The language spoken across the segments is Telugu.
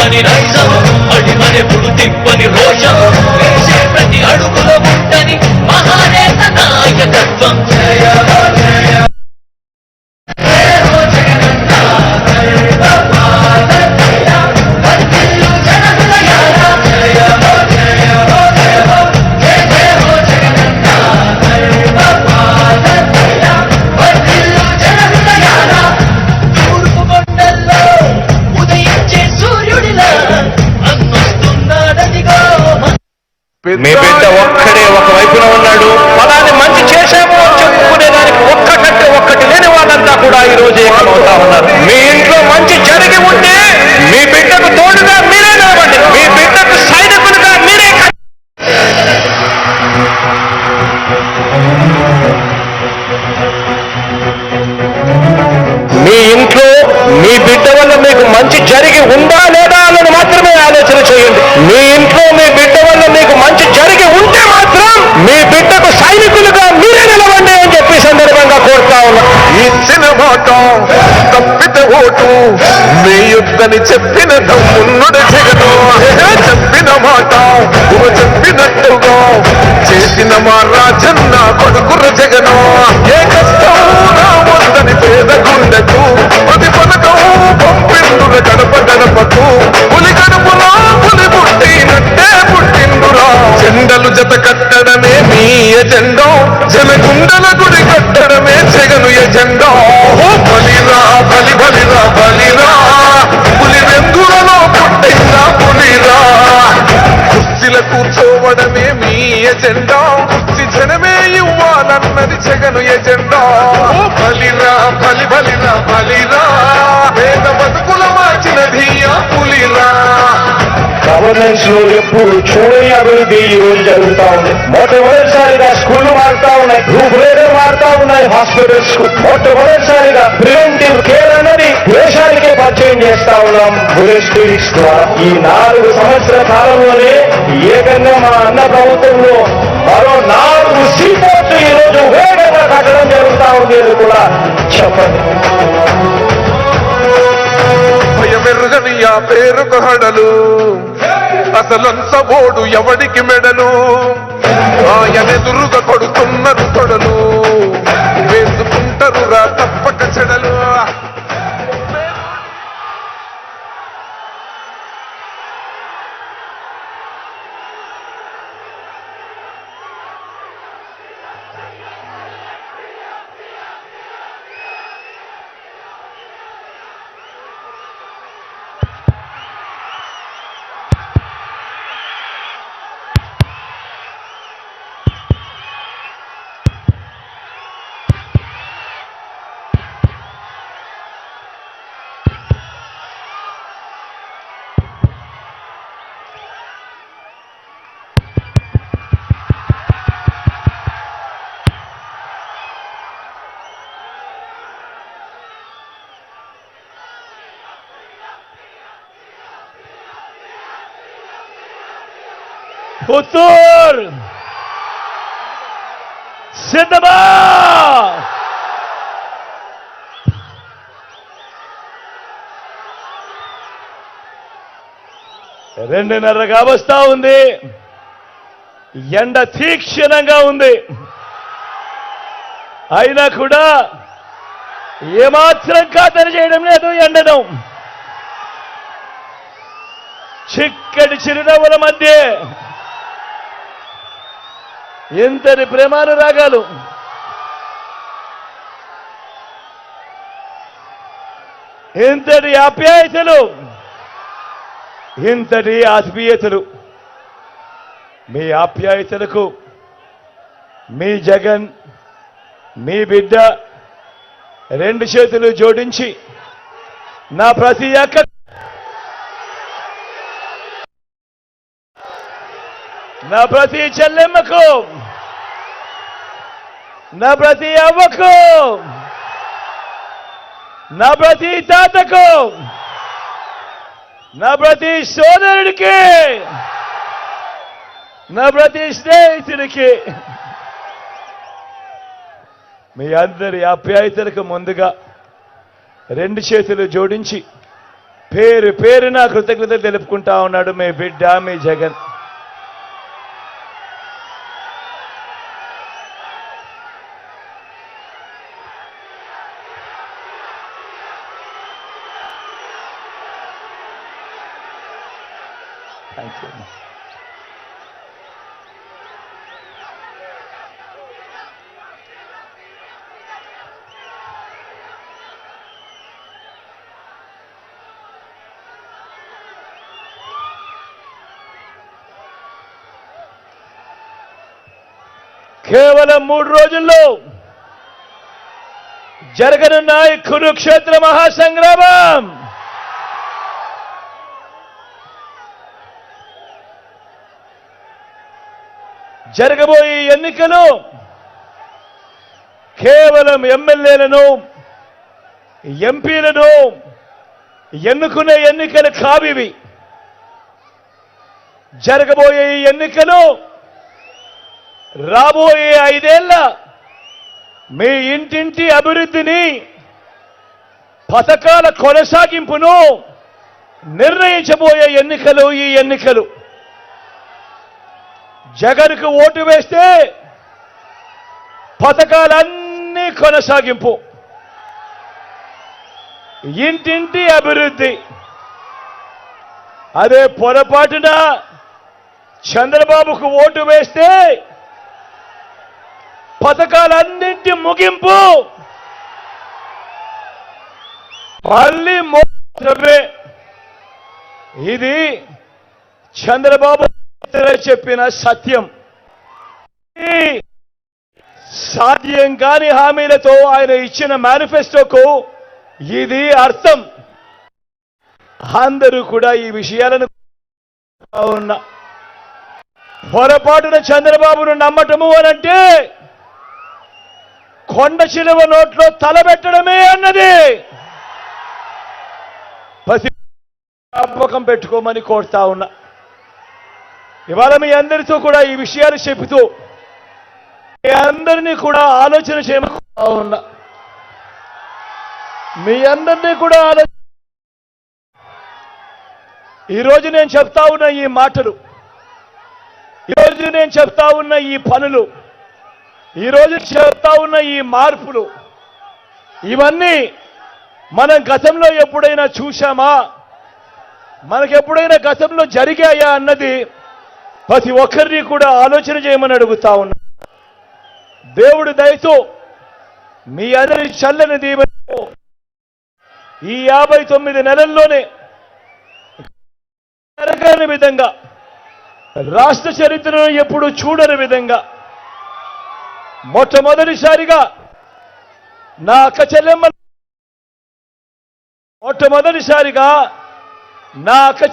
తప్పని నైజం అడిమనెప్పుడు తిప్పని రోషం వేసే ప్రతి అడుగులో ఉంటని మహానేత నాయకత్వం జయ జయ మీ బిడ్డ ఒక్కడే ఒక వైపున ఉన్నాడు. ఫలాన్ని మంచి చేశామో చెప్పుకునేదానికి ఒక్కటంటే ఒక్కటి లేని వాళ్ళంతా కూడా ఈ రోజు ఏకమవుతా ఉన్నారు. మీ ఇంట్లో మంచి జరిగి ఉంటే మీ బిడ్డకు తోడుగా మీరే నిలవండి. మీ బిడ్డకు సైనికులుగా మీరే. మీ ఇంట్లో మీ బిడ్డ వల్ల మీకు మంచి జరిగి ఉందా లేదా అన్నది మాత్రమే ఆలోచన చేయండి. మీ ఇంట్లో మీ బిడ్డ వల్ల మీకు మంచి జరిగి ఉంటే మాత్రం మీ బిడ్డకు సైనికులుగా మీరే నిలవండి అని చెప్పి సందర్భంగా కోరుతా ఉన్నా. ఇచ్చిన మాట తప్పితే ఓటు మీ యుద్ధని చెప్పిన తమ్ముడు జగను చెప్పిన మాట చెప్పినట్టుగా చేసిన మా రాజన్న కొడుకుర జగను ఏ కష్టం రావద్దని పేద గుండెకు ప్రతి పథకం పంపిండుర గడప గడపకు పులి గడపలో పులి పుట్టినట్టే పుట్టిండురా జెండలు జత కట్టడమే మీ ఎజెండా జనగుండల గుడి కట్టడమే జగను ఎజెండా బలిరా బలి బలిరా బలిరా పులి వెందులలో పుట్టిందా పులిరా కుర్చీల కూర్చోవడమే మీ ఎజెండా కుర్చీ జనమే ఇవ్వాలన్నది జగను ఎజెండా బలిరా బలి బలిరా బలిరా పేద బతుకుల మార్చినది ఆ పులిరా. గవర్నెన్స్ లో ఎప్పుడు చూడని అభివృద్ధి ఈ రోజు జరుగుతా ఉంది. మొట్టమొదటిసారిగా స్కూళ్లు మారుతా ఉన్నాయి, రూపురేఖలు మారుతా ఉన్నాయి, హాస్పిటల్స్ కు మొట్టమొదటిసారిగా ప్రివెంటివ్ కేర్ అన్నది దేశానికే పరిచయం చేస్తా ఉన్నాం బుల్లెట్ క్లినిక్స్ ద్వారా. ఈ 4 సంవత్సరాల కాలంలోనే ఏకంగా మా అన్న ప్రభుత్వంలో మరో 4 సీపోర్ట్లు ఈ రోజు వేగంగా కట్టడం జరుగుతా ఉంది అని కూడా చెప్పండి. భయమెరుగని ఆ పేరుకు హడలు అసలంచబోడు ఎవడికి మెడలు ఆయనెదురుగా కొడుతున్నారు తొడలు వేసుకుంటారు రా తప్పక చెడలు. పుత్తూర్ సిద్ధమా? 2:30 వస్తా ఉంది. ఎండ తీక్షణంగా ఉంది. అయినా కూడా ఏమాత్రం ఖాతరు చేయడం లేదు ఎండను. చిక్కటి చిరునవ్వుల మధ్య ఎంతటి ప్రేమానురాగాలు, ఎంతటి ఆప్యాయతలు, ఇంతటి ఆత్మీయతలు. మీ ఆప్యాయతలకు మీ జగన్, మీ బిడ్డ 2 చేతులు జోడించి నా ప్రతి అక్క, నా ప్రతి చెల్లెమ్మకు, నా ప్రతి అవ్వకు, నా ప్రతి తాతకు, నా ప్రతి సోదరుడికి, నా ప్రతి స్నేహితుడికి మీ అందరి ఆప్యాయతలకు ముందుగా 2 చేతులు జోడించి పేరు పేరున కృతజ్ఞత తెలుపుకుంటా ఉన్నాడు మీ బిడ్డ మీ జగన్. Thank you. కేవలం 3 రోజుల్లో జరగనున్న ఈ కురుక్షేత్ర మహాసంగ్రామం జరగబోయే ఎన్నికలు కేవలం ఎమ్మెల్యేలను ఎంపీలను ఎన్నుకునే ఎన్నికలు కావివి. జరగబోయే ఈ ఎన్నికలు రాబోయే 5 ఏళ్ల మీ ఇంటింటి అభివృద్ధిని పథకాల కొనసాగింపును నిర్ణయించబోయే ఎన్నికలు ఈ ఎన్నికలు. జగన్కు ఓటు వేస్తే పథకాలన్నీ కొనసాగింపు, ఇంటింటి అభివృద్ధి. అదే పొరపాటున చంద్రబాబుకు ఓటు వేస్తే పథకాలన్నింటి ముగింపు, మళ్ళీ మాత్రమే. ఇది చంద్రబాబు చెప్పిన సత్యం. సాధ్యం కాని హామీలతో ఆయన ఇచ్చిన మేనిఫెస్టోకు ఇది అర్థం. అందరూ కూడా ఈ విషయాలను ఉన్న పొరపాటున చంద్రబాబును నమ్మటము అనంటే కొండ చిలువ నోట్లో తలబెట్టడమే అన్నది. జ్ఞాపకం పెట్టుకోమని కోరుతా ఉన్నా. ఇవాళ మీ అందరితో కూడా ఈ విషయాలు చెబుతూ మీ అందరినీ కూడా ఆలోచన చేయమని ఉన్నా. మీ అందరినీ కూడా ఈరోజు నేను చెప్తా ఉన్న ఈ మాటలు, ఈరోజు నేను చెప్తా ఉన్న ఈ పనులు, ఈరోజు చెప్తా ఉన్న ఈ మార్పులు, ఇవన్నీ మనం గతంలో ఎప్పుడైనా చూశామా, మనకెప్పుడైనా గతంలో జరిగాయా అన్నది ప్రతి ఒక్కరిని కూడా ఆలోచన చేయమని అడుగుతా ఉన్నా. దేవుడి దయతో మీ అందరి చల్లని దీవెనతో ఈ 59 నెలల్లోనే జరగని విధంగా, రాష్ట్ర చరిత్రను ఎప్పుడు చూడని విధంగా మొట్టమొదటిసారిగా నా అక్క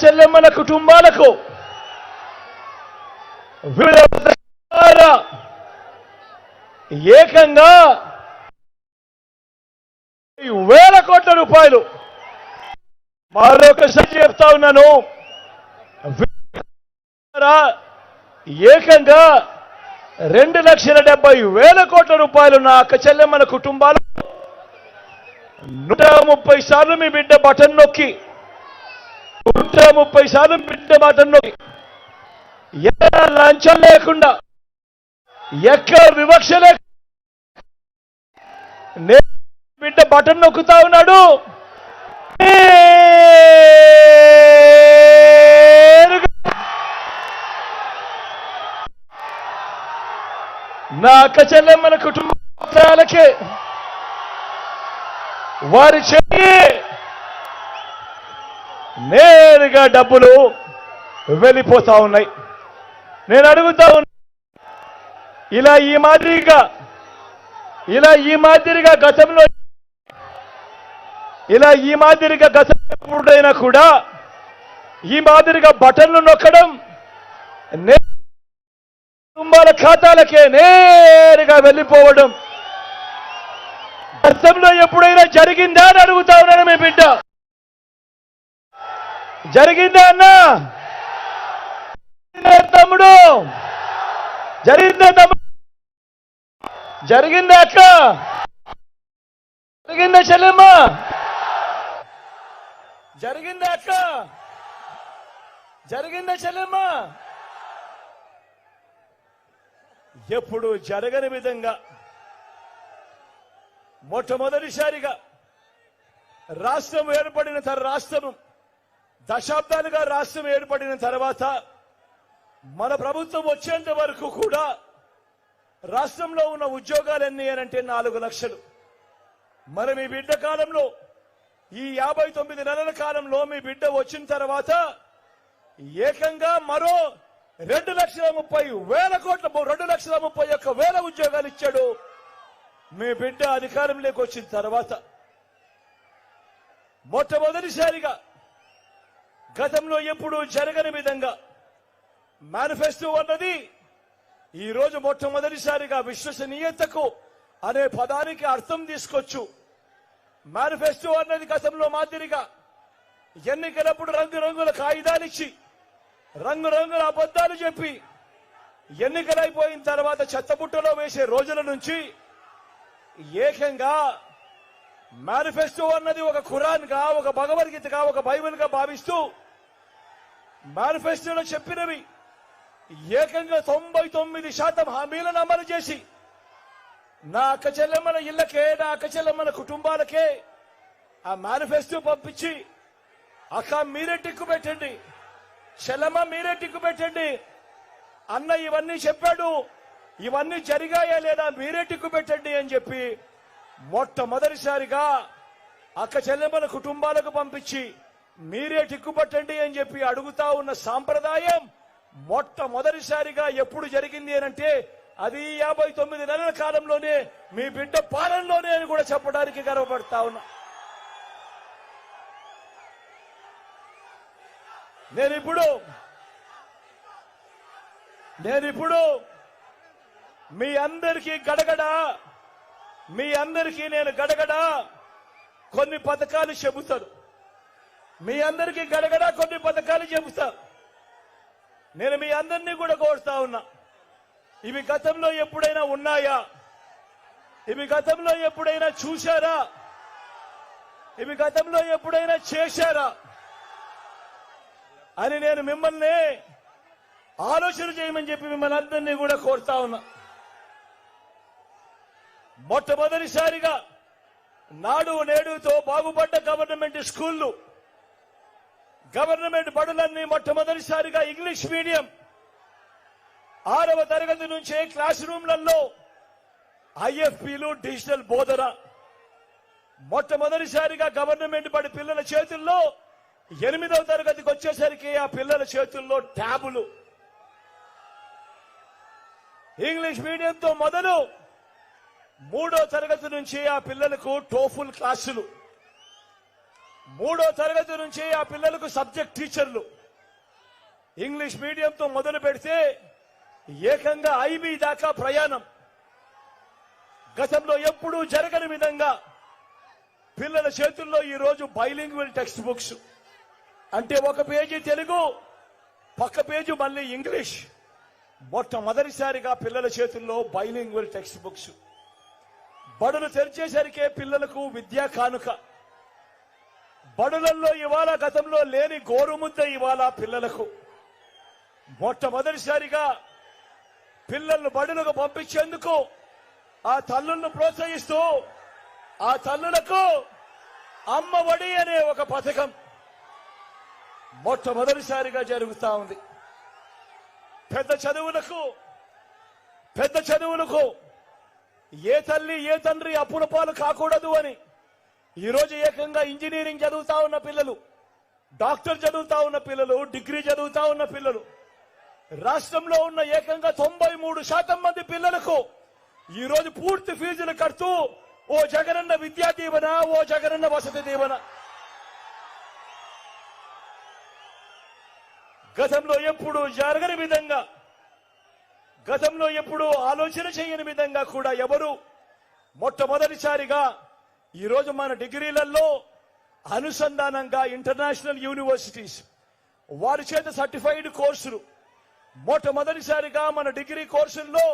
చెల్లెమ్మల కుటుంబాలకు ఏకంగా 1,000 కోట్ల రూపాయలు, మరొకసారి చెప్తా ఉన్నాను, ఏకంగా 2,70,000 కోట్ల రూపాయలు నా అక్క చెల్లెమ్మల కుటుంబాలు 130 సార్లు మీ బిడ్డ బటన్ నొక్కి 130 సార్లు బిడ్డ బటన్ నొక్కి ఎక్కడ లంచం లేకుండా, ఎక్కడ వివక్ష లేకుండా బిడ్డ బటన్ నొక్కుతా ఉన్నాడు. నా అక్క చెల్లెమ్మల కుటుంబాలకే వారి చెయ్యి నేరుగా డబ్బులు వెళ్ళిపోతా ఉన్నాయి. నేను అడుగుతా ఉన్నా, ఇలా ఈ మాదిరిగా గతంలో ఎప్పుడైనా కూడా ఈ మాదిరిగా బటన్లు నొక్కడం కుటుంబాల ఖాతాలకే నేరుగా వెళ్ళిపోవడం గతంలో ఎప్పుడైనా జరిగిందా అని అడుగుతా ఉన్నాను. మీ బిడ్డ జరిగిందా అన్నా? తమ్ముడు జరిగిందా? తమ్ముడు జరిగిందా? అక్క జరిగిందా? చెల్లెమ్మ జరిగిందా అక్క? జరిగిందా చెల్లెమ్మ? ఎప్పుడు జరగని విధంగా మొట్టమొదటిసారిగా రాష్ట్రం ఏర్పడిన రాష్ట్రం దశాబ్దాలుగా రాష్ట్రం ఏర్పడిన తర్వాత మన ప్రభుత్వం వచ్చేంత వరకు కూడా రాష్ట్రంలో ఉన్న ఉద్యోగాలన్నీ అంటే 4 లక్షలు. మరి మీ బిడ్డ కాలంలో ఈ 59 నెలల కాలంలో మీ బిడ్డ వచ్చిన తర్వాత ఏకంగా మరో 2,30,000 కోట్ల 2,31,000 ఉద్యోగాలు ఇచ్చాడు మీ బిడ్డ అధికారంలోకి వచ్చిన తర్వాత. మొట్టమొదటిసారిగా గతంలో ఎప్పుడు జరగని విధంగా మేనిఫెస్టో అన్నది ఈ రోజు మొట్టమొదటిసారిగా విశ్వసనీయతకు అనే పదానికి అర్థం తీసుకొచ్చు. మేనిఫెస్టో అన్నది గతంలో మాదిరిగా ఎన్నికలప్పుడు రంగురంగుల కాగితాలు ఇచ్చి రంగురంగుల అబద్ధాలు చెప్పి ఎన్నికలైపోయిన తర్వాత చెత్తబుట్టలో వేసే రోజుల నుంచి ఏకంగా మేనిఫెస్టో అన్నది ఒక ఖురాన్ గా, ఒక భగవద్గీతగా, ఒక బైబిల్ గా భావిస్తూ మేనిఫెస్టోలో చెప్పినవి ఏకంగా 99% హామీలను అమలు చేసి నా అక్క చెల్లెమ్మల ఇళ్లకే, నా అక్క చెల్లెమ్మల కుటుంబాలకే ఆ మేనిఫెస్టో పంపించి అక్క మీరే టిక్కు పెట్టండి, చెల్లెమ్మ మీరే టిక్కు పెట్టండి, అన్న ఇవన్నీ చెప్పాడు, ఇవన్నీ జరిగాయా లేదా మీరే టిక్కు పెట్టండి అని చెప్పి మొట్టమొదటిసారిగా అక్క చెల్లెమ్మల కుటుంబాలకు పంపించి మీరే టిక్కు పట్టండి అని చెప్పి అడుగుతా ఉన్న సాంప్రదాయం మొట్టమొదటిసారిగా ఎప్పుడు జరిగింది అనంటే అది 59 నెలల కాలంలోనే మీ బిడ్డ పాలనలోనే అని కూడా చెప్పడానికి గర్వపడతా ఉన్నా. నేనిప్పుడు మీ అందరికీ నేను గడగడ కొన్ని పథకాలు చెబుతాను. మీ అందరికీ గడగడ కొన్ని పథకాలు చెబుతా. నేను మీ అందరినీ కూడా కోరుతా ఉన్నా, ఇవి గతంలో ఎప్పుడైనా ఉన్నాయా? ఇవి గతంలో ఎప్పుడైనా చూశారా? ఇవి గతంలో ఎప్పుడైనా చేశారా అని నేను మిమ్మల్ని ఆలోచన చేయమని చెప్పి మిమ్మల్ని అందరినీ కూడా కోరుతా ఉన్నా. మొట్టమొదటిసారిగా నాడు నేడుతో బాగుపడ్డ గవర్నమెంట్ స్కూళ్లు, గవర్నమెంట్ బడులన్నీ మొట్టమొదటిసారిగా ఇంగ్లీష్ మీడియం 6వ తరగతి నుంచే క్లాస్ రూమ్లలో ఐఎఫ్పీలు, డిజిటల్ బోధన. మొట్టమొదటిసారిగా గవర్నమెంట్ బడి పిల్లల చేతుల్లో 8వ తరగతికి వచ్చేసరికి ఆ పిల్లల చేతుల్లో ట్యాబులు. ఇంగ్లీష్ మీడియంతో మొదలు 3వ తరగతి నుంచి ఆ పిల్లలకు టోఫుల్ క్లాసులు, 3వ తరగతి నుంచి ఆ పిల్లలకు సబ్జెక్ట్ టీచర్లు. ఇంగ్లీష్ మీడియంతో మొదలు పెడితే ఏకంగా ఐబీ దాకా ప్రయాణం. గతంలో ఎప్పుడూ జరగని విధంగా పిల్లల చేతుల్లో ఈ రోజు బైలింగ్వల్ టెక్స్ట్ బుక్స్, అంటే ఒక పేజీ తెలుగు, పక్క పేజీ మళ్ళీ ఇంగ్లీష్. మొట్టమొదటిసారిగా పిల్లల చేతుల్లో బైలింగ్వల్ టెక్స్ట్ బుక్స్. బడులు తెరిచేసరికే పిల్లలకు విద్యా కానుక. బడులలో ఇవాళ గతంలో లేని గోరుముద్ద ఇవాళ పిల్లలకు. మొట్టమొదటిసారిగా పిల్లలను బడులకు పంపించేందుకు ఆ తల్లులను ప్రోత్సహిస్తూ ఆ తల్లులకు అమ్మ ఒడి అనే ఒక పథకం మొట్టమొదటిసారిగా జరుగుతా ఉంది. పెద్ద చదువులకు ఏ తల్లి ఏ తండ్రి అప్పుల పాలు కాకూడదు అని ఈరోజు ఏకంగా ఇంజనీరింగ్ చదువుతా ఉన్న పిల్లలు, డాక్టర్ చదువుతా ఉన్న పిల్లలు, డిగ్రీ చదువుతా ఉన్న పిల్లలు, రాష్ట్రంలో ఉన్న ఏకంగా 93% మంది పిల్లలకు ఈరోజు పూర్తి ఫీజులు కడుతూ ఓ జగనన్న విద్యా దీవెన, ఓ జగనన్న వసతి దీవెన. గతంలో ఎప్పుడు జరగని విధంగా, గతంలో ఎప్పుడు ఆలోచన చేయని విధంగా కూడా ఎవరు మొట్టమొదటిసారిగా ఈరోజు మన డిగ్రీలలో అనుసంధానంగా ఇంటర్నేషనల్ యూనివర్సిటీస్ వారి చేత సర్టిఫైడ్ కోర్సులు, మొట్టమొదటిసారిగా మన డిగ్రీ కోర్సుల్లో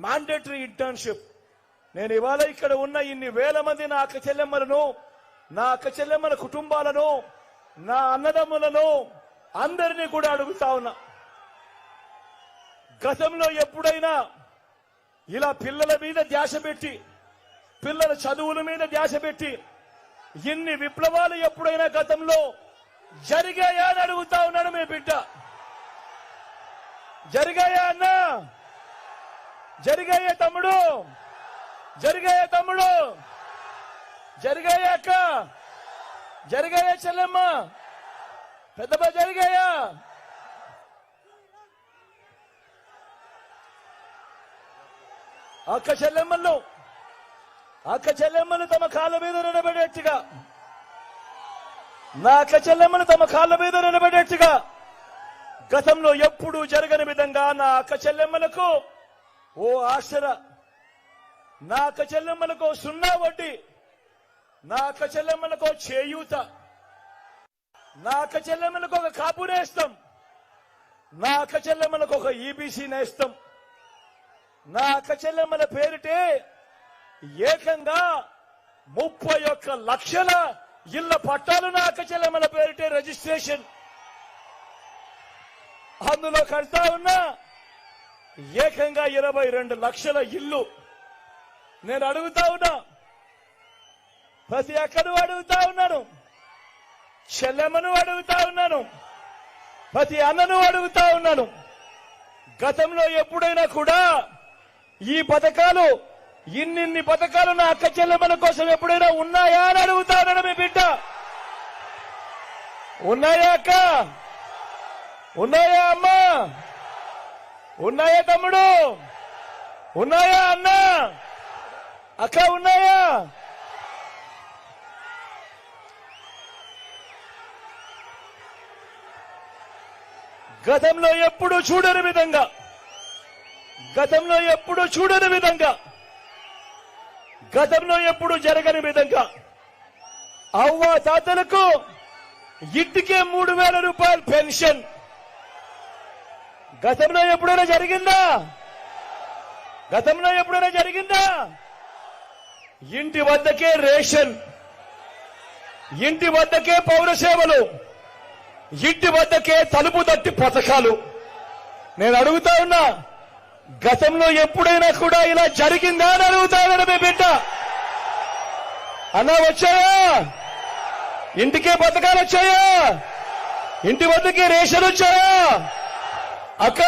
మ్యాండేటరీ ఇంటర్న్షిప్. నేను ఇవాళ ఇక్కడ ఉన్న ఇన్ని వేల మంది నా అక్క చెల్లెమ్మల కుటుంబాలను నా అన్నదమ్ములను అందరినీ కూడా అడుగుతా ఉన్నా, గతంలో ఎప్పుడైనా ఇలా పిల్లల మీద ధ్యాస పెట్టి, పిల్లల చదువుల మీద ధ్యాస పెట్టి ఇన్ని విప్లవాలు ఎప్పుడైనా గతంలో జరిగాయా అని అడుగుతా ఉన్నాడు మీ బిడ్డ. జరిగాయా అన్నా? జరిగాయా తమ్ముడు? జరిగాయా తమ్ముడు? జరిగాయా అక్క? జరిగాయా చెల్లెమ్మ? పెద్దమ్మ జరిగాయా? అక్క చెల్లెమ్మలు తమ కాళ్ళ మీద నిలబడేట్టుగా, నా అక్క చెల్లెమ్మలు తమ కాళ్ళ మీద నిలబడేట్టుగా గతంలో ఎప్పుడూ జరగని విధంగా నా అక్క చెల్లెమ్మలకు ఓ ఆసరా, నా అక్క చెల్లెమ్మలకు 0 వడ్డీ, నా అక్క చెల్లెమ్మలకు చేయూత, నా అక్క చెల్లెమ్మలకు ఒక కాపు నేస్తం, నా అక్క చెల్లెమ్మలకు ఒక ఈబీసీ నేస్తం, నా అక్క చెల్లెమ్మల పేరిటే ఏకంగా 31 లక్షల ఇళ్ల పట్టాలు నా అక్క చెల్లెమ్మల పేరిటే రిజిస్ట్రేషన్. అందులో కడతా ఉన్నా ఏకంగా 22 లక్షల ఇల్లు. నేను అడుగుతా ఉన్నా, ప్రతి అక్కను అడుగుతా ఉన్నాను, చెల్లెమ్మను అడుగుతా ఉన్నాను, ప్రతి అన్నను అడుగుతా ఉన్నాను, గతంలో ఎప్పుడైనా కూడా ఈ పథకాలు, ఇన్ని పథకాలు నా అక్క చెల్లెమ్మల కోసం ఎప్పుడైనా ఉన్నాయా అని అడుగుతా ఉన్నాను మీ బిడ్డ. ఉన్నాయా అక్క? ఉన్నాయా అమ్మా? ఉన్నాయా తమ్ముడు? ఉన్నాయా అన్న? అక్క ఉన్నాయా? గతంలో ఎప్పుడు చూడని విధంగా, గతంలో ఎప్పుడు చూడని విధంగా, గతంలో ఎప్పుడు జరగని విధంగా అవ్వ తాతలకు ఇంటికే 3,000 రూపాయలు పెన్షన్. గతంలో ఎప్పుడైనా జరిగిందా? గతంలో ఎప్పుడైనా జరిగిందా? ఇంటి వద్దకే రేషన్, ఇంటి వద్దకే పౌర సేవలు, ఇంటి వద్దకే తలుపు తట్టి పథకాలు. నేను అడుగుతా ఉన్నా, గతంలో ఎప్పుడైనా కూడా ఇలా జరిగిందా అని అడుగుతా ఉన్నాడు మీ బిడ్డ. అన్నా వచ్చాయా? ఇంటికే పథకాలు వచ్చాయా? ఇంటి వద్దకే రేషన్ వచ్చాయా? అక్క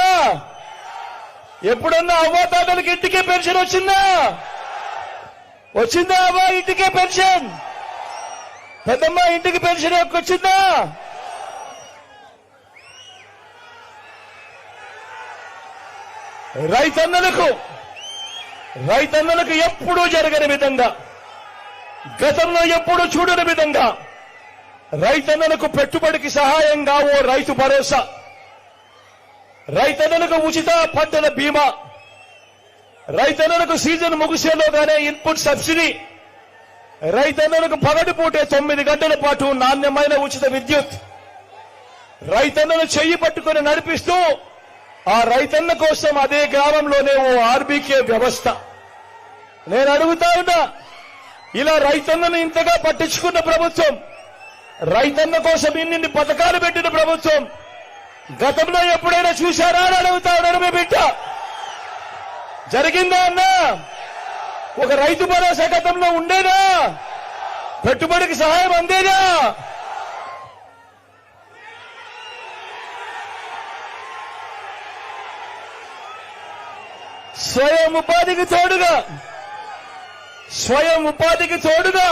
ఎప్పుడన్నా అవ్వాతాతలకి ఇంటికే పెన్షన్ వచ్చిందా? వచ్చిందా అవ్వ ఇంటికే పెన్షన్? పెద్దమ్మ ఇంటికి పెన్షన్ వచ్చిందా? రైతన్నలకు ఎప్పుడూ జరగని విధంగా, గతంలో ఎప్పుడూ చూడని విధంగా రైతన్నలకు పెట్టుబడికి సహాయంగా ఓ రైతు భరోసా, రైతన్నలకు ఉచిత పంటల బీమా, రైతన్నలకు సీజన్ ముగిసేలోగానే ఇన్పుట్ సబ్సిడీ, రైతన్నలకు పగటిపూటే 9 గంటల పాటు నాణ్యమైన ఉచిత విద్యుత్, రైతన్నలు చెయ్యి పట్టుకుని నడిపిస్తూ ఆ రైతన్న కోసం అదే గ్రామంలోనే ఓ ఆర్బీకే వ్యవస్థ. నేను అడుగుతా ఉన్నా, ఇలా రైతన్నను ఇంతగా పట్టించుకున్న ప్రభుత్వం, రైతన్న కోసం ఇన్ని పథకాలు పెట్టిన ప్రభుత్వం గతంలో ఎప్పుడైనా చూశారా అని అడుగుతా ఉన్నాను మీ బిడ్డ. జరిగిందా అన్నా? ఒక రైతు భరోసా గతంలో ఉండేదా? పెట్టుబడికి సహాయం అందేదా? స్వయం ఉపాధికి తోడుగా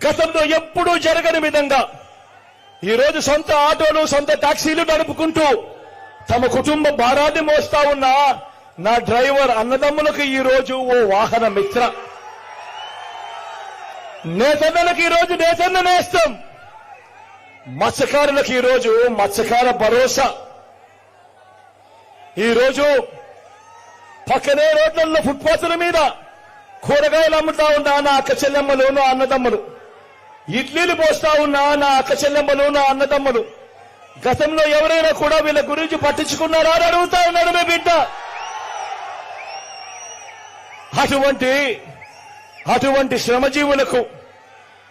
గతంలో ఎప్పుడూ జరగని విధంగా ఈరోజు సొంత ఆటోలు, సొంత టాక్సీలు నడుపుకుంటూ తమ కుటుంబ భారాన్ని మోస్తా ఉన్న నా డ్రైవర్ అన్నదమ్ములకు ఈరోజు ఓ వాహన మిత్ర, నేతన్నలకు ఈరోజు నేతన్న నేస్తం, మత్స్యకారులకు ఈరోజు మత్స్యకార భరోసా. ఈరోజు పక్కనే రోడ్లలో ఫుట్పాత్ల మీద కూరగాయలు అమ్ముతా ఉన్నా నా అక్క చెల్లెమ్మలు, నా అన్నదమ్ములు, ఇడ్లీలు పోస్తా ఉన్నా నా అక్క చెల్లెమ్మలు, నా అన్నదమ్ములు, గతంలో ఎవరైనా కూడా వీళ్ళ గురించి పట్టించుకున్నారా అని అడుగుతా ఉన్నాడు మీ బిడ్డ. అటువంటి శ్రమజీవులకు,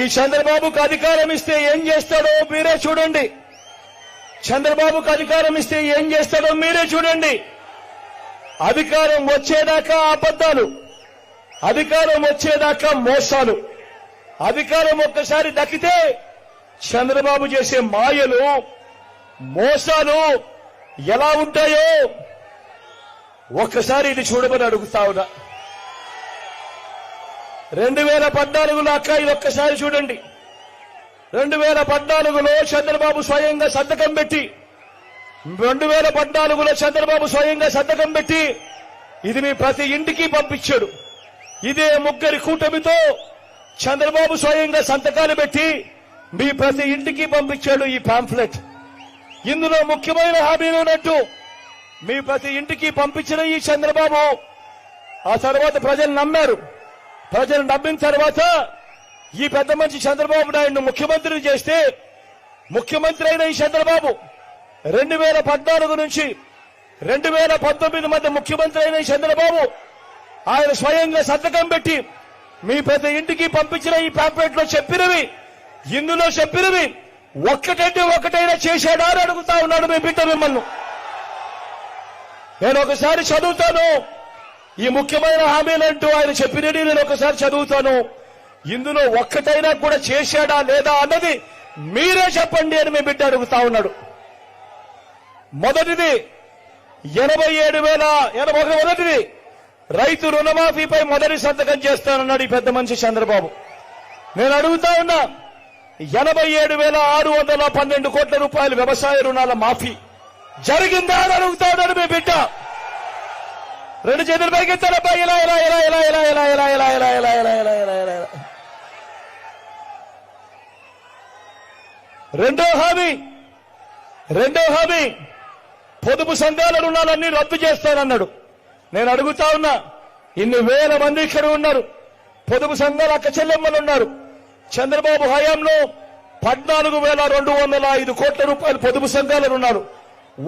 ఈ చంద్రబాబుకు అధికారం ఇస్తే ఏం చేస్తాడో మీరే చూడండి. చంద్రబాబుకు అధికారం ఇస్తే ఏం చేస్తాడో మీరే చూడండి. అధికారం వచ్చేదాకా అబద్ధాలు, అధికారం వచ్చేదాకా మోసాలు. అధికారం ఒక్కసారి దక్కితే చంద్రబాబు చేసే మాయలు, మోసాలు ఎలా ఉంటాయో ఒక్కసారి ఇది చూడమని అడుగుతా ఉన్నా. 2014లో అక్క ఇది ఒక్కసారి చూడండి. 2014లో చంద్రబాబు స్వయంగా సంతకం పెట్టి 2014లో చంద్రబాబు స్వయంగా సంతకం పెట్టి ఇది మీ ప్రతి ఇంటికి పంపించాడు. ఇదే ముగ్గురి కూటమితో చంద్రబాబు స్వయంగా సంతకాలు పెట్టి మీ ప్రతి ఇంటికి పంపించాడు ఈ పాంఫ్లెట్. ఇందులో ముఖ్యమైన హామీలు ఉన్నట్టు మీ ప్రతి ఇంటికి పంపించిన ఈ చంద్రబాబు ఆ తర్వాత ప్రజలు నమ్మారు. ప్రజలు నమ్మిన తర్వాత ఈ పెద్ద మనిషి చంద్రబాబు నాయుడు ముఖ్యమంత్రి చేస్తే, ముఖ్యమంత్రి అయిన ఈ చంద్రబాబు 2014 నుంచి 2019 మధ్య ముఖ్యమంత్రి అయిన ఈ చంద్రబాబు ఆయన స్వయంగా సంతకం పెట్టి మీ ప్రతి ఇంటికి పంపించిన ఈ పాంప్లెట్ లో చెప్పినవి, ఇందులో చెప్పినవి ఒక్కటంటే ఒకటైనా చేశాడా అని అడుగుతా ఉన్నాడు మీ బిడ్డ మిమ్మల్ని. నేను ఒకసారి చదువుతాను, ఈ ముఖ్యమైన హామీలంటూ ఆయన చెప్పినవి నేను ఒకసారి చదువుతాను. ఇందులో ఒక్కటైనా కూడా చేశాడా లేదా అన్నది మీరే చెప్పండి అని మీ బిడ్డ అడుగుతా ఉన్నాడు. మొదటిది 87,000 మొదటిది రైతు రుణమాఫీపై మొదటి సంతకం చేస్తానన్నాడు ఈ పెద్ద మనిషి చంద్రబాబు. నేను అడుగుతా ఉన్నా, 87,612 కోట్ల రూపాయలు వ్యవసాయ రుణాల మాఫీ జరిగిందా అని అడుగుతా ఉన్నాడు మీ బిడ్డ. రెండు చేతులు పైకెత్తారబ్బా, ఇలా ఇలా ఇలా ఇలా ఇలా ఇలా ఇలా ఇలా ఇలా ఇలా ఇలా ఇలా ఇలా ఇలా. రెండో హామీ పొదుపు సంఘాల రుణాలన్నీ రద్దు చేస్తానన్నాడు. నేను అడుగుతా ఉన్నా, ఇన్ని వేల మంది ఇక్కడ ఉన్నారు, పొదుపు సంఘాల అక్క చెల్లెమ్మలు ఉన్నారు. చంద్రబాబు హయాంలో 14,205 కోట్ల రూపాయలు పొదుపు సంఘాల రుణాలు,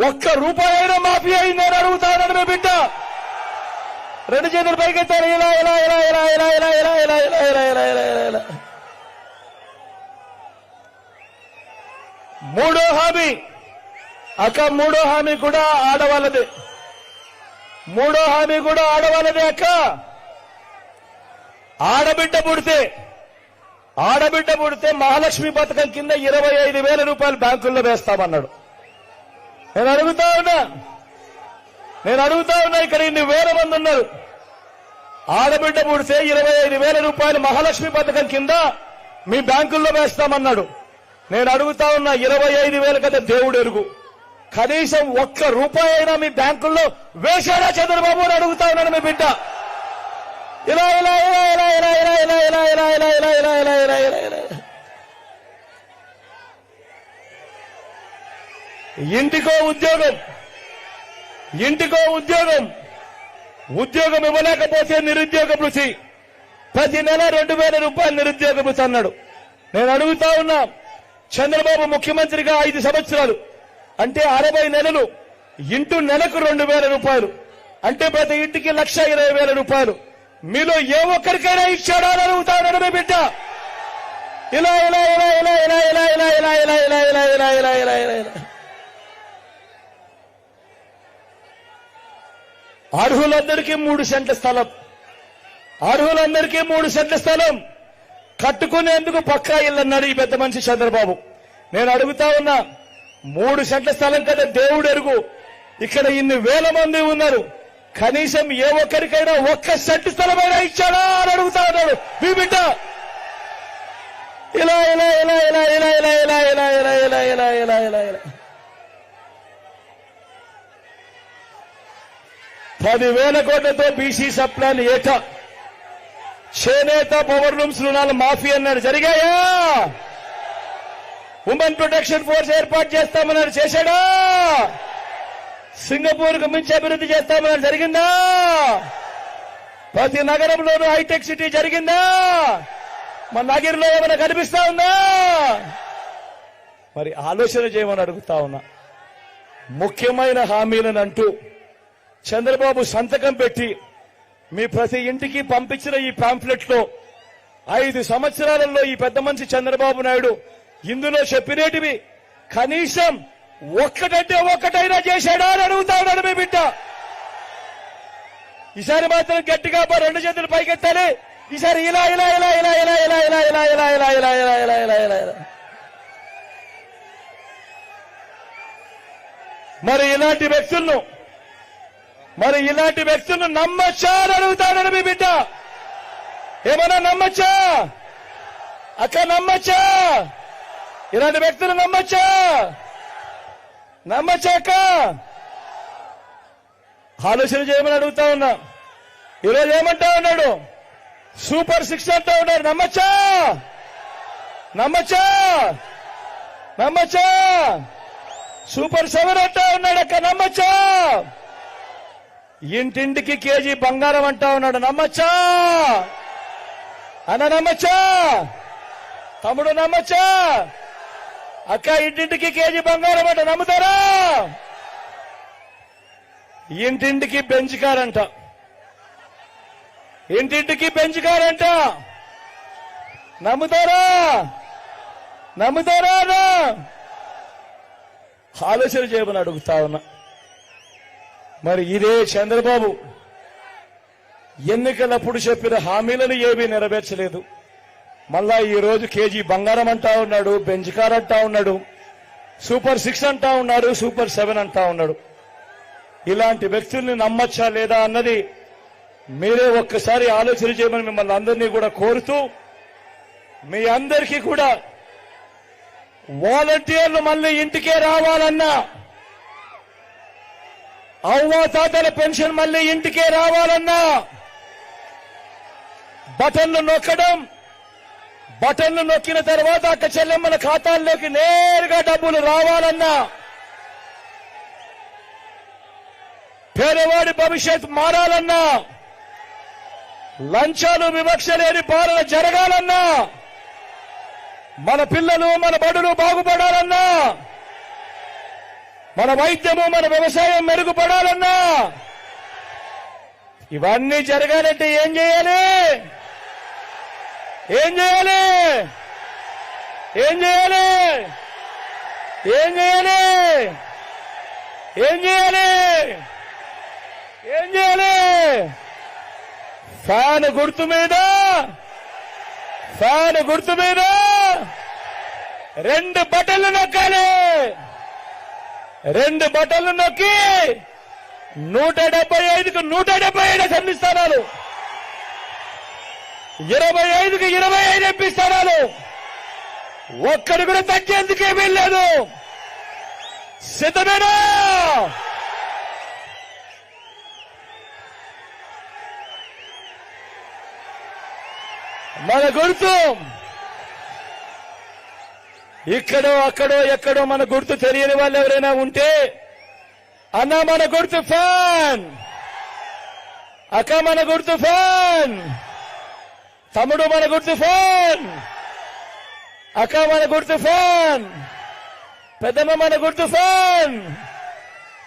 ఒక్క రూపాయి అయినా మాఫీ అయిందని అడుగుతా ఉన్నాడు మీ బిడ్డ. రెండు చేతులు పైకెత్తారు, ఇలా ఇలా ఇలా ఇలా ఇలా ఇలా ఇలా ఇలా ఇలా ఇలా ఇలా ఇలా ఇలా. మూడో హామీ కూడా ఆడవాళ్ళదే. అక్క. ఆడబిడ్డ పుడితే మహాలక్ష్మి పథకం కింద 25,000 రూపాయలు బ్యాంకుల్లో వేస్తామన్నాడు. నేను అడుగుతా ఉన్నా ఇక్కడ ఇన్ని వేల మంది ఉన్నారు. ఆడబిడ్డ పుడితే 25,000 రూపాయలు మహాలక్ష్మి పథకం కింద మీ బ్యాంకుల్లో వేస్తామన్నాడు. నేను అడుగుతా ఉన్నా, 25,000 కదా దేవుడు ఎరుగు, కనీసం ఒక్క రూపాయి అయినా మీ బ్యాంకుల్లో వేశాడా చంద్రబాబు అని అడుగుతా ఉన్నాను మీ బిడ్డ. ఇలా ఇలా ఇలా ఇలా ఇలా ఇలా ఇలా ఇలా ఇలా ఇలా ఇలా ఇలా ఇలా ఇలా ఇలా ఇలా. ఇంటికో ఉద్యోగం ఇవ్వలేకపోతే నిరుద్యోగ భృతి, ప్రతి నెల 2,000 రూపాయలు నిరుద్యోగ భృతి అన్నాడు. నేను అడుగుతా ఉన్నా, చంద్రబాబు ముఖ్యమంత్రిగా 5 సంవత్సరాలు అంటే 60 నెలలు ఇంటూ నెలకు 2,000 రూపాయలు అంటే ప్రతి ఇంటికి 1,20,000 రూపాయలు మీలో ఏ ఒక్కరికైనా ఇచ్చాడా అని అడుగుతా ఉన్నాడు మీ బిడ్డ. ఇలా ఇలా ఇలా ఇలా ఇలా ఇలా ఇలా ఇలా ఇలా ఇలా ఇలా ఇలా ఇలా ఇలా ఇలా ఇలా. అర్హులందరికీ 3 సెంట్ల స్థలం కట్టుకునేందుకు పక్కా ఇల్లు అన్నాడు ఈ పెద్ద మనిషి చంద్రబాబు. నేను అడుగుతా ఉన్నా, 3 సెంట్ల స్థలం కదా దేవుడు ఎరుగు, ఇక్కడ ఇన్ని వేల మంది ఉన్నారు, కనీసం ఏ ఒక్కరికైనా 1 సెంటు స్థలమైనా ఇచ్చాడా అని అడుగుతా ఉన్నాడు మీ బిడ్డ. ఇలా ఇలా ఇలా ఇలా ఇలా ఇలా ఇలా ఇలా ఇలా ఇలా ఇలా ఇలా ఇలా ఇలా. 10,000 కోట్లతో బీసీ సప్లాన్ ఏటా, చేనేత పవర్ లూమ్స్ రుణాల మాఫీ అన్నాడు, జరిగాయా? ఉమెన్ ప్రొటెక్షన్ ఫోర్స్ ఏర్పాటు చేస్తామన్నాడు, చేశాడా? సింగపూర్ కు మించి అభివృద్ధి చేస్తామన్నాడు, జరిగిందా? ప్రతి నగరంలోనూ హైటెక్ సిటీ జరిగిందా? మన నగరంలో ఏమైనా కనిపిస్తా ఉందా? మరి ఆలోచన చేయమని అడుగుతా ఉన్నా. ముఖ్యమైన హామీలను అంటూ చంద్రబాబు సంతకం పెట్టి మీ ప్రతి ఇంటికి పంపించిన ఈ పాంప్లెట్ లో 5 సంవత్సరాలలో ఈ పెద్ద మనిషి చంద్రబాబు నాయుడు ఇందులో చెప్పినేటివి కనీసం ఒక్కటంటే ఒక్కటైనా చేశాడా అని అడుగుతా ఉన్నాడు మీ బిడ్డ. ఈసారి మాత్రం గట్టిగా 2 చేతులు పైకెత్తాలి. ఈసారి ఇలా ఇలా ఇలా ఇలా ఇలా ఇలా ఇలా ఇలా ఇలా ఇలా ఇలా ఇలా ఇలా ఇలా ఇలా ఇలా మరి ఇలాంటి వ్యక్తులను నమ్మచ్చా అని అడుగుతాడు మీ బిడ్డ. ఏమన్నా నమ్మచ్చా అక్క? నమ్మచ్చా? ఇలాంటి వ్యక్తులు నమ్మచ్చా అక్క? ఆలోచన చేయమని అడుగుతా ఉన్నా. ఈరోజు ఏమంటా ఉన్నాడు? సూపర్ 6 అంటా ఉన్నాడు. నమ్మచ్చా? సూపర్ 7 అంటా ఉన్నాడు అక్క. నమ్మచ్చా? ఇంటింటికి కేజీ బంగారం అంటా ఉన్నాడు. నమ్మచ్చా అన్న? నమ్మచ్చా తమ్ముడు? నమ్మచ్చా అక్క? ఇంటింటికి కేజీ బంగారం అంట. నమ్ముతారా? ఇంటింటికి బెంచ్ కార్ అంట. నమ్ముతారా? ఆలోచన చేయమని అడుగుతా ఉన్నా. మరి ఇదే చంద్రబాబు ఎన్నికలప్పుడు చెప్పిన హామీలను ఏమీ నెరవేర్చలేదు. మళ్ళా ఈ రోజు కేజీ బంగారం అంటా ఉన్నాడు, బెంచ్ కార్ అంటా ఉన్నాడు, సూపర్ 6 అంటా ఉన్నాడు, సూపర్ 7 అంటా ఉన్నాడు. ఇలాంటి వ్యక్తుల్ని నమ్మచ్చా లేదా అన్నది మీరే ఒక్కసారి ఆలోచన చేయమని మిమ్మల్ని అందరినీ కూడా కోరుతూ, మీ అందరికీ కూడా వాలంటీర్లు మళ్ళీ ఇంటికే రావాలన్నా, అవ్వాతాతల పెన్షన్ మళ్ళీ ఇంటికే రావాలన్నా, బటన్లు నొక్కిన తర్వాత అక్క చెల్లెమ్మల ఖాతాల్లోకి నేరుగా డబ్బులు రావాలన్నా, పేదవాడి భవిష్యత్ మారాలన్నా, లంచాలు వివక్ష లేని పాలన జరగాలన్నా, మన పిల్లలు మన బడులు బాగుపడాలన్నా, మన వైద్యము మన వ్యవసాయం మెరుగుపడాలన్నా, ఇవన్నీ జరగాలంటే ఏం చేయాలి? ఫ్యాన్ గుర్తు మీద 2 బటన్లు నొక్కాలి. 2 బటన్లు నొక్కి 175కు 175 అసెంబ్లీ స్థానాలు, 25కు 25 ఎంపీ స్థానాలు, ఒక్కడు కూడా తగ్గేందుకే వీల్లేదు. సిద్ధమేనా? మన గుర్తు ఇక్కడో అక్కడో ఎక్కడో మన గుర్తు తెలియని వాళ్ళు ఎవరైనా ఉంటే, అన్న మన గుర్తు ఫ్యాన్, అక్క మన గుర్తు ఫ్యాన్, తమ్ముడు మన గుర్తు ఫ్యాన్, అక్క మన గుర్తు ఫ్యాన్, పెద్దమ్మ మన గుర్తు ఫ్యాన్,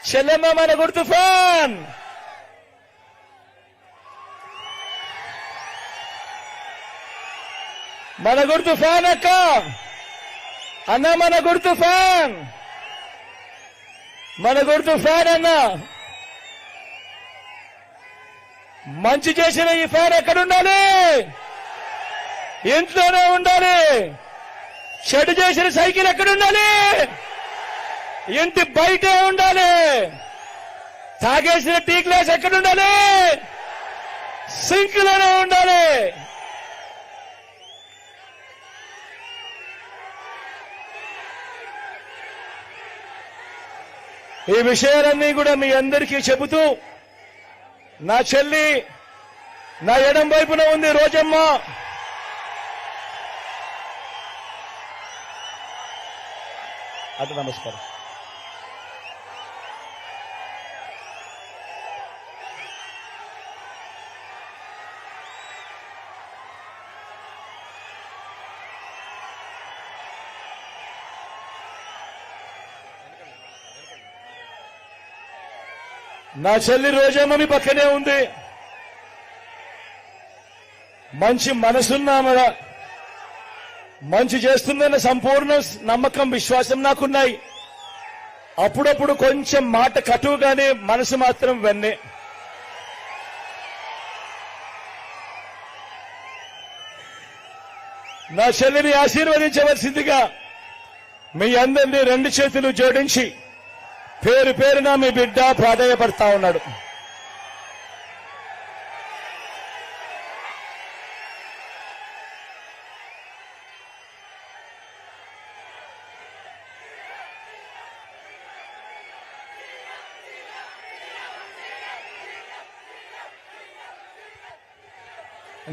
చెల్లెమ్మ మన గుర్తు ఫ్యాన్. మన గుర్తు ఫ్యాన్ అక్క, అన్న మన గుర్తు ఫ్యాన్, అన్న. మంచి చేసిన ఈ ఫ్యాన్ ఎక్కడుండాలి? ఇంట్లోనే ఉండాలి. చెడు చేసిన సైకిల్ ఎక్కడుండాలి? ఇంటి బయటే ఉండాలి. తాగేసిన టీ గ్లాస్ ఎక్కడుండాలి? సింక్లోనే ఉండాలి. ఈ విషయాలన్నీ కూడా మీ అందరికీ చెబుతూ, నా చెల్లి నా ఎడం వైపున ఉంది రోజమ్మ. నమస్కారం. నా చెల్లి రోజమ్మ మీ పక్కనే ఉంది. మంచి మనసున్నామడ, మంచి చేస్తుందన్న సంపూర్ణ నమ్మకం, విశ్వాసం నాకున్నాయి. అప్పుడప్పుడు కొంచెం మాట కటువుగానే, మనసు మాత్రం వెన్నే. నా చెల్లిని ఆశీర్వదించవలసిందిగా మీ అందరినీ రెండు చేతులు జోడించి పేరు పేరున మీ బిడ్డ ప్రాధాయపడతా ఉన్నాడు.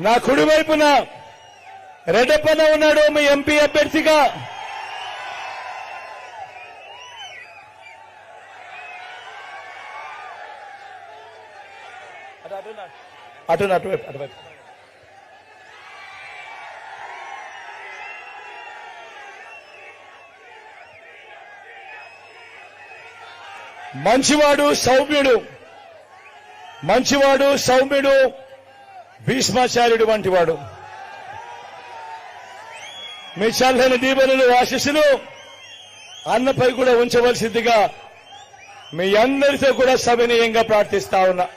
నా కుడి వైపున రెడ్డప్పన ఉన్నాడు, మీ ఎంపీ అభ్యర్థిగా. అటువైపు మంచివాడు సౌమ్యుడు భీష్మాచార్యుడు వంటివాడు. మీ చల్లని దీవెనలు ఆశీస్సులు అన్నపై కూడా ఉంచవలసిందిగా మీ అందరితో కూడా సవినయంగా ప్రార్థిస్తా ఉన్నా.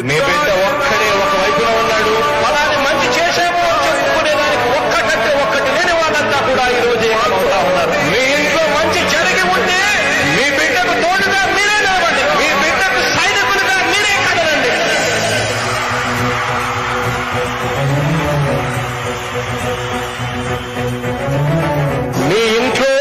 మీ బిడ్డ ఒక్కడే ఒక వైపున ఉన్నాడు. అలానే మంచి చేసేమో చెప్పుకునేదానికి ఒక్కటంటే ఒక్కటి లేని వాళ్ళంతా కూడా ఈ రోజు ఏమవుతా ఉన్నారు. మీ ఇంట్లో మంచి జరిగి ఉంటే మీ బిడ్డకు తోడుగా మీరే నిలవండి, మీ బిడ్డకు సైనికులుగా మీరే కదలండి. మీ ఇంట్లో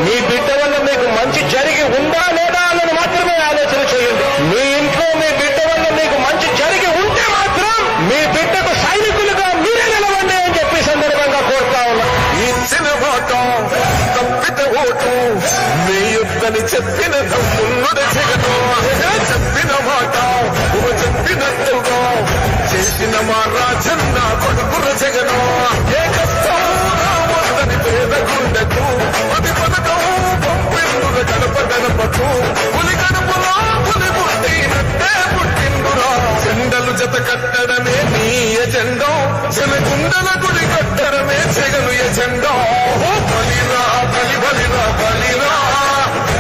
మీ బిడ్డ వల్ల మీకు మంచి జరిగి ఉందా లేదా అన్నది మాత్రమే ఆలోచన చేయండి. మీ ఇంట్లో మీ బిడ్డ వల్ల మీకు మంచి జరిగి ఉంటే మాత్రం మీ బిడ్డకు సైనికులుగా మీరే నిలవండి అని చెప్పి సందర్భంగా కోరుతా ఉన్నా. ఇచ్చిన ఓటం తప్పిత ఓటు మీ యుద్ధని చెప్పిన తమ్ముడు జగను, చెప్పిన మాట చెప్పినట్టుగా చేసిన మా రాజన్న కొడుకుల జగను. ఏ కష్టం రావద్దని పేద గుండెకు అది పథకం పంపిండుగా గడప గడపకు పులి గడపలో పులి పుట్టినట్టే పుట్టిండురా. జెండలు జత కట్టడమే నీ ఎజెండా, జనగుండల గుడి కట్టడమే జగను ఎజెండా. బలిరా బలి బలిరా బలిరా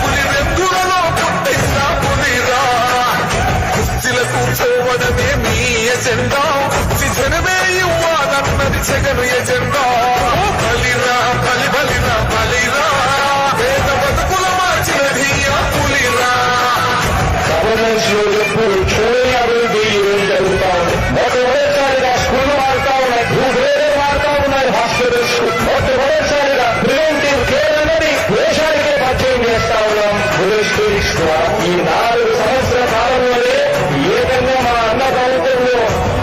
పులి వెందులలో పుట్టిన పులిరా. కుర్చీల కూర్చోవడమే మీ ఎజెండా, కుర్చీ జనమే ఇవ్వాలన్నది జగను ఎజెండా. బలిరా బలి బలిరా బలిరా పేద బతుకుల మార్చినది ఆ పులిరా. గవర్నెన్స్ లో ఎప్పుడు చూడని అభివృద్ధి ఈ రోజు జరుగుతా ఉంది. మొట్టమొదటిసారిగా స్కూళ్లు మారుతా ఉన్నాయి, భూభేదాలు మారుతా ఉన్నాయి, హాస్పిటల్స్. మొట్టమొదటిసారిగా ప్రివెంటివ్ కేర్ అనేది దేశానికే పరిచయం చేస్తా ఉన్నాం. పోలీస్ క్లినిక్స్ ద్వారా ఈ 4 సంవత్సరాల కాలంలోనే ఏకంగా మా అన్న ప్రభుత్వంలో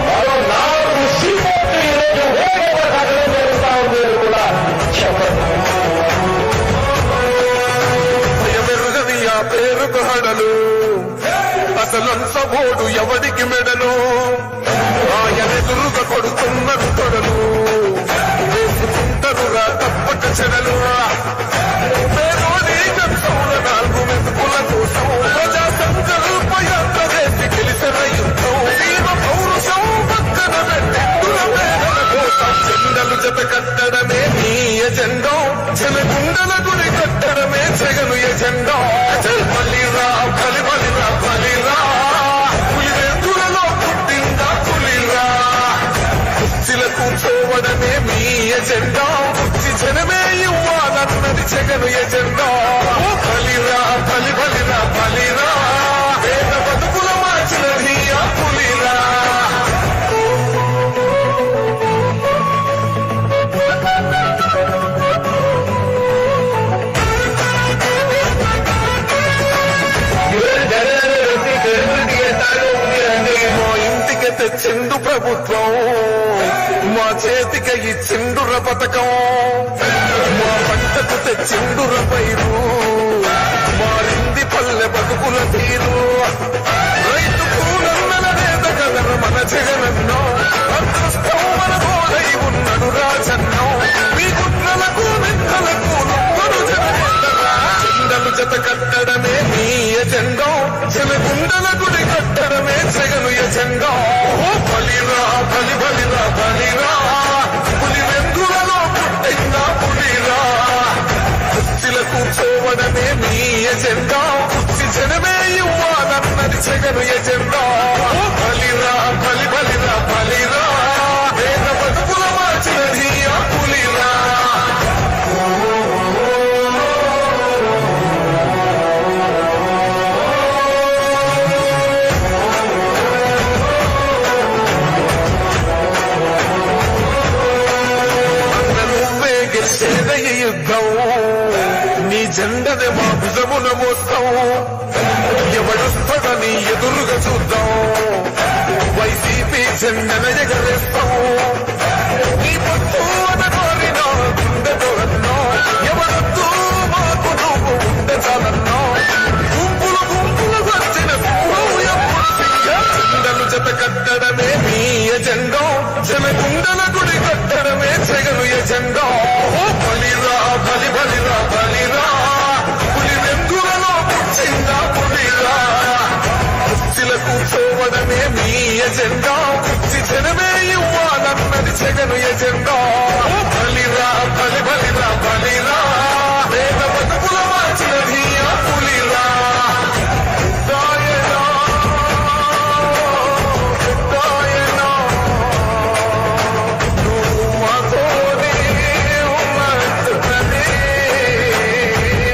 మరో 4 సీపోర్ట్లు ఈ రోజు వేగంగా కట్టడం జరుగుతా ఉంది అని కూడా చెప్పండి. భయమెరుగని ఆ పేరుకు హడలు, అసలంచబోడు ఎవడికి మెడలు. ఆయనెదురుగా కొడుతున్నది తొడలు, వేసుకుంటారుగా తప్పక చెడలు. పేదోడి కంచంల 4 మెతుకుల కోసం ప్రజా సంకల్ప యాత్ర చేసి గెలిచిన యుద్ధం. వీర పౌరుషం పక్కన పెట్టిందుల పేదల కోసం జెండలు జత కట్టడమే నీ ఎజెండా, జనగుండల గుడి కట్టడమే జగను ఎజెండా. బలిరా బలి బలిరా బలిరా పులి వెందులలో పుట్టిందా పులిరా. కుర్చీల కూర్చోవడమే మీ ఎజెండా, కుర్చీ జనమే ఇవ్వాలన్నది జగను ఎజెండా. బలిరా బలి బలిరా బలిరా పేద బతుకుల మార్చినది ఆ పులిరా. మా ఇంటికి తెచ్చిండు ప్రభుత్వం, మా చేతికి ఇచ్చిండుర పథకం. మా పంటకు తెచ్చిండుర పైరు మారింది పల్లె బతుకుల తీరు రైతు కూలన్నల నేత కదన మన జగనన్నో అదృష్టం మన బోధై ఉన్నడు రాజన్నో మీ కుట్రలకు నిందలకు నొక్కరు జనమందరా చెండలు జత కట్టడమే మీ ఎజెండో జనగుండల గుడి కట్టడమే జగను ఎజెండో బలిరా బలి బలిరా బలిరా పులి వెందులలో పుట్టిందా పులిరా కుర్చీల కూర్చోవడమే మీ ఎజెండా కుర్చీ జనమే ఇవ్వాలన్నది జగను ఎజెండా బలిరా బలి బలిరా బలిరా పేద బతుకుల మార్చినది ఆ పులిరా గెలిచేదయ్య యుద్ధం నీ జెండని మా భుజమున మోస్తాం ఎవడొస్తదని ఎదురుగా చూద్దాం వైసీపీ జెండన ఎగరేస్తాం నీ పొత్తు అనకోరినా గుండెతో అన్నో ఎవరొద్దు మాకు నువ్వు ఉండే చాలన్నో గుంపులు గుంపులు వచ్చిన సింహం ఎప్పుడు సింగం జెండలు జత కట్టడమే మీ ఎజెండో జనగుండల గుడి కట్టడమే జగను ఎజెండో బలిరా బలి బలిరా బలిరా పులి వెందులలో పుట్టిందా పులిరా కుర్చీల కూర్చోవడమే మీ ఎజెండా కుర్చీ జనమే ఇవ్వాలన్నది జగను ఎజెండా బలిరా బలి బలిరా బలిరా పేద బతుకుల మార్చినది ఆ పులిరా దాయనా దాయనా నువ్వు మాతోనే ఉన్నట్టున్నదే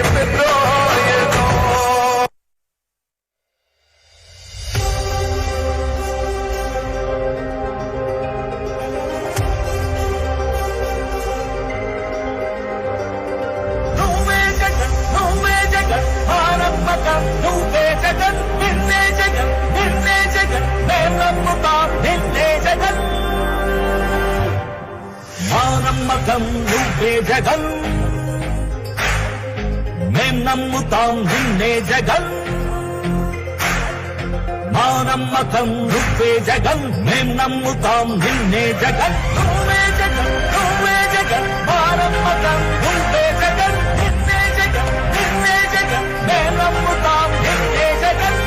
పెద్దాయనా నువ్వే జగన్ నువ్వే జగన్ మానమ్మకం నువ్వే జగన్ నిన్నే జగన్ నిన్నే జగన్ మేం నమ్ముతాం నిన్నే జగన్ మానమ్మకం నువ్వే జగన్ మేం నమ్ముతాం నిన్నే జగన్ మానమ్మకం నువ్వే జగన్ మేం నమ్ముతాం నిన్నే జగన్ నువ్వే జగన్ నువ్వే జగన్ మానమ్మకం నువ్వే జగన్ నిన్నే జగన్ నిన్నే జగన్ మేం నమ్ముతాం నిన్నే జగన్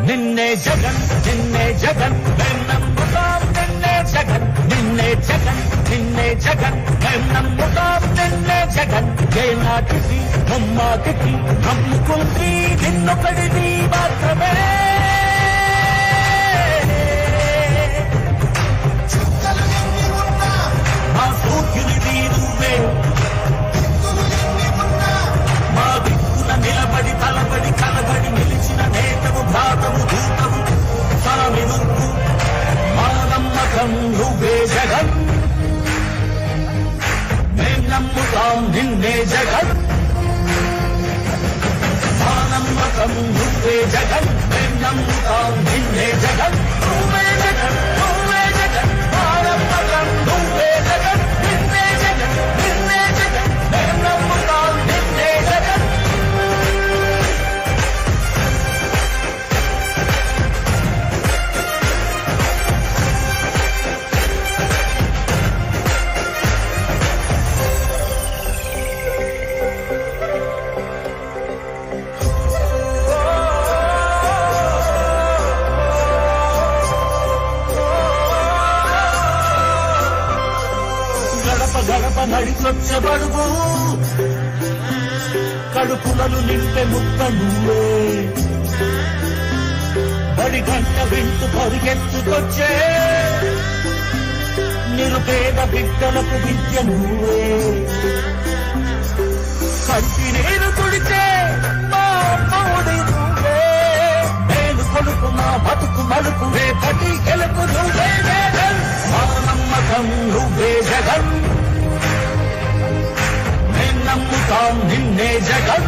నిన్నే జగన్ నిన్నే జగన్ మేం నమ్ముతాం నిన్నే జగన్ నిన్నే జగన్ నిన్నే జగన్ మేం నమ్ముతాం నిన్నే జగన్ ఏనాటికి నమ్మాటికి నమ్ముకుంది నిన్నొకడిది మాత్రమే మా సూర్యునిది నువ్వే మా దిక్కున నిలబడి తలబడి కలబడి నిలిచిన నేతవు భ్రాతవు దూతవు స్వామి నువ్వు మా నమ్మకం నువ్వే జగన్ మేం నమ్ముతాం నిన్నే జగన్ మా నమ్మకం నువ్వే జగన్ మేం నమ్ముతాం నిన్నే జగన్ నువ్వే జగన్ నువ్వే జగన్ మా నమ్మకం నువ్వే జగన్ నిన్నే జగన్ నిన్నే జగన్ మేం నమ్ముతాం నిన్నే జగన్ గడప గడప నడిచొచ్చే బడుగు కడుపులను నింపే ముక్క నువ్వే బడి గంట వింటూ పరిగెత్తుకొచ్చే నిరుపేద బిడ్డలకు విద్య నువ్వే కంటి నీరు తుడిచే మా అమ్మఒడి నువ్వే నేను కొడుకు మా బతుకు మలుపు రేపటి గెలుపు నువ్వే జగన్ మా నమ్మకం నువ్వే జగన్ మేం నమ్ముతాం నిన్నే జగన్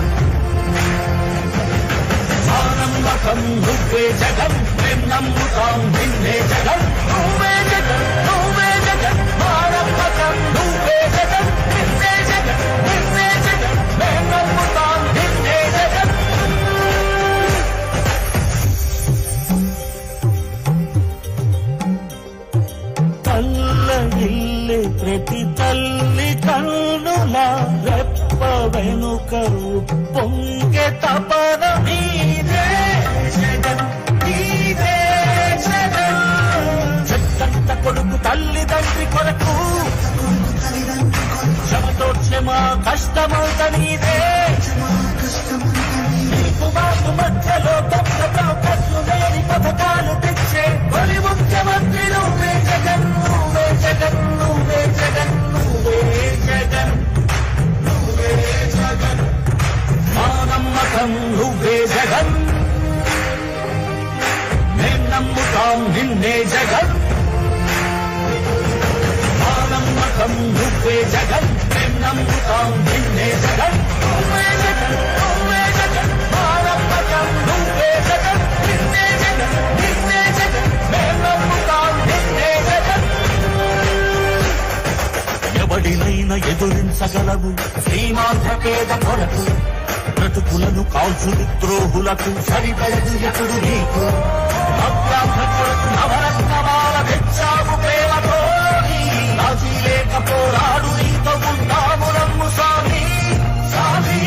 మా నమ్మకం నువ్వే జగన్ మేం నమ్ముతాం నిన్నే జగన్ నువ్వే జగన్ నువ్వే జగన్ మా నమ్మకం నువ్వే జగన్ నిన్నే జగన్ నిన్నే జగన్ మేం నమ్ముతాం నిన్నే జగన్ తల్లగిల్లి ప్రతి తల్లి కన్నుల రెప్ప వెనుకరు పొంగే తపన నీదే జగన్ నీదే జగన్ చెట్టంత కొడుకు తల్లిదండ్రి కొరకు శ్రమతో క్షమ కష్టమౌత నీదే నీకు మాకు మధ్యలో తప్పు లేని పథకాలు తెచ్చే తొలి ముఖ్యమంత్రి నువ్వే జగన్ నువ్వే జగన్ నువ్వే జగన్ నువ్వే జగన్ నువ్వే జగన్ మా నమ్మకం నువ్వే జగన్ మేం నమ్ముతాం నిన్నే జగన్ మా నమ్మకం నువ్వే జగన్ మేం నమ్ముతాం నిన్నే జగన్ నువ్వే జగన్ నువ్వే జగన్ మా నమ్మకం నువ్వే జగన్ నిన్నే జగన్ నిన్నే జగన్ మేం నమ్ముతాం నిన్నే జగన్ ఎవడినైనా ఎదురించగలవు శ్రీమాంధ్ర పేద కొరకు బ్రతుకులను కాల్చుడు ద్రోహులకు సరిపడదు ఎప్పుడు నీకు అభ్యాస కొరకు నవరత్నమాల తెచ్చావు ప్రేమతో రాజీ లేక పోరాడు నీతో ఉంటాము నమ్ము స్వామి స్వామి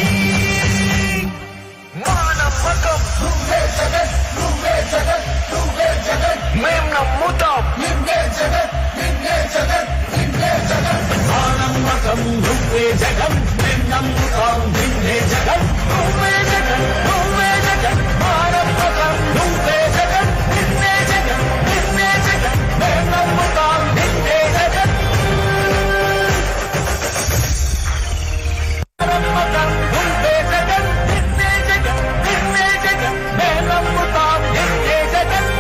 మా నమ్మకం నువ్వే జగన్ నువ్వే జగన్ నువ్వే జగన్ మేం నమ్ముతాం నిన్నే జగన్ నిన్నే జగన్ నిన్నే జగన్ మా నమ్మకం నువ్వే జగన్ మేం నమ్ముతాం నిన్నే జగన్ నువ్వే జగన్ నువ్వే జగన్ మా నమ్మకం నువ్వే జగన్ నిన్నే జగన్ నిన్నే జగన్ మేం నమ్ముతాం నిన్నే జగన్ నమ్మకం నువ్వే జగన్ నిన్నే జగన్ నిన్నే జగన్ మేం నమ్ముతాం నిన్నే జగన్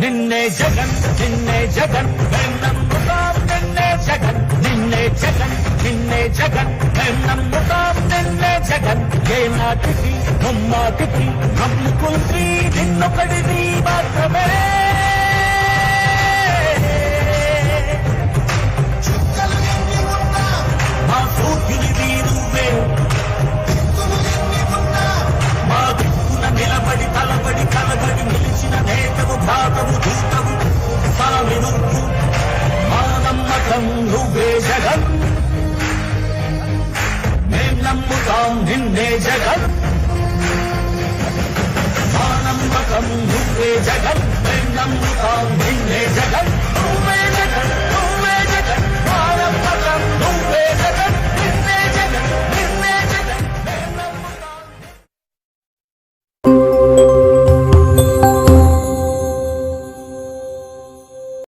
నిన్నే జగన్ నిన్నే జగన్ మేం నమ్ముతాం నిన్నే జగన్ నిన్నే జగన్ నిన్నే జగన్ మేం నమ్ముతాం నిన్నే జగన్ ఏ నాటికి నమ్మాటికి నమ్ముకుంది నిన్నొకడిది మాత్రమే